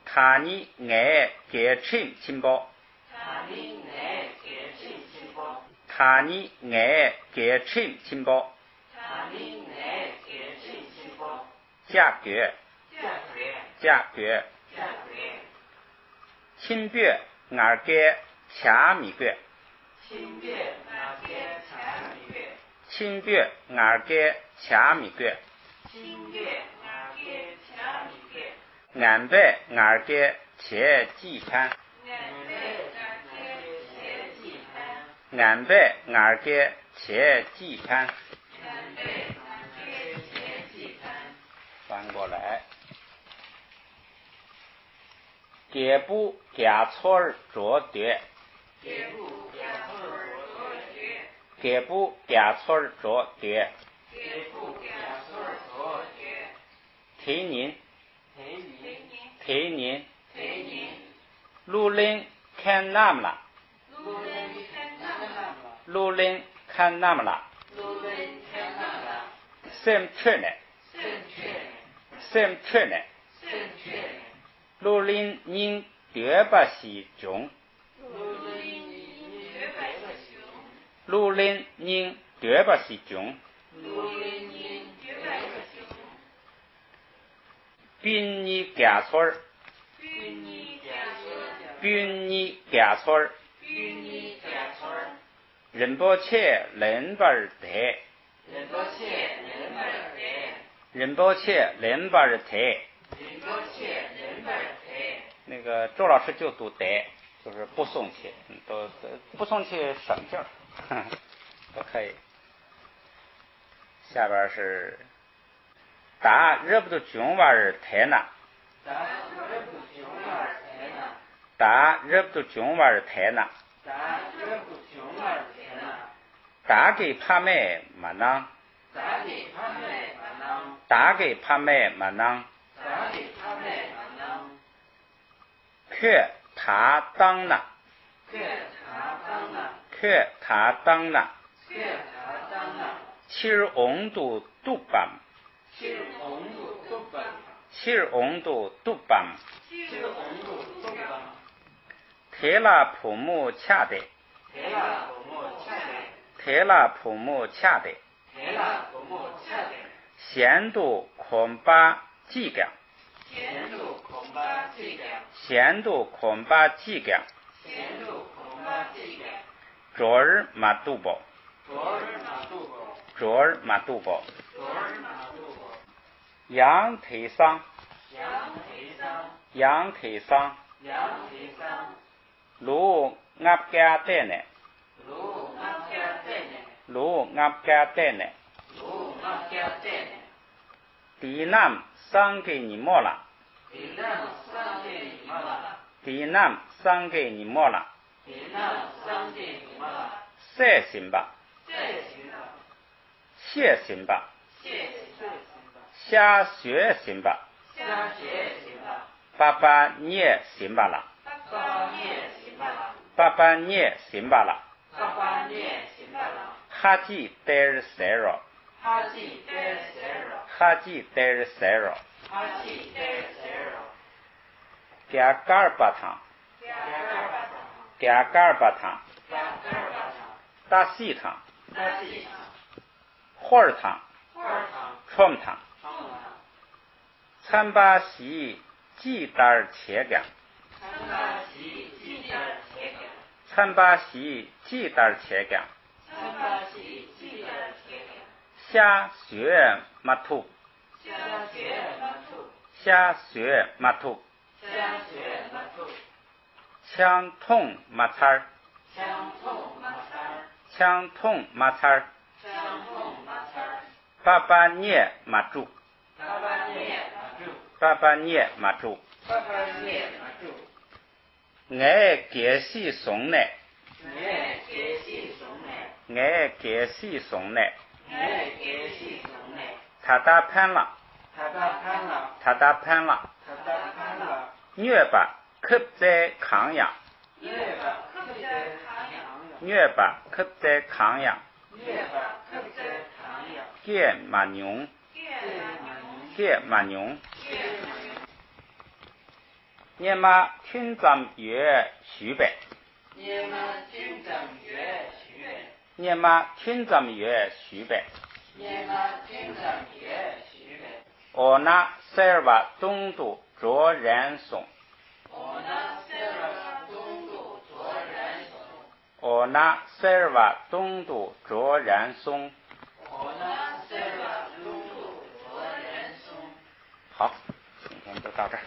他尼爱给亲亲包。他尼爱给亲亲包。价格亲别俺给掐米个。亲别俺给掐米个。俺被俺给切祭盘。俺被俺给切祭盘。翻过来，给不给错儿着对。给不给错儿着对。提您路人看那么了。路人看那么了。sem确呢。路人您对不起穷。路人您对不起穷。宾你给错儿。仁波切人巴尔德。那个周老师就读德，就是不送气，都不送气省劲儿，都可以。下边是打热不都穷娃儿台呢。打给帕妹嘛呢。可他当了。七日온도 뚝밤. 테라 포무 차대.咸度恐怕剂量。昨日马杜宝。羊腿上。路鸭家带呢。迪南桑给你摸了。谢行吧。下学行吧。爸爸你也行吧了。哈吉德尔塞罗。给嘎尔巴汤。大细汤。花儿汤。川汤。参巴西鸡蛋切干。下雪马兔。枪痛马擦儿。爸爸捏马住。爱给西送呢。他打盘了。虐吧刻在抗阳。叶马牛，叶马牛。年马天zam月许北，年马天zam月许北，年马天zam月许北。年马天zam月许北。我那塞尔瓦东渡卓然松，我那塞尔瓦东渡卓然松，我那塞尔瓦东渡卓然松。我那塞尔瓦东渡卓然松。好，今天就到这儿。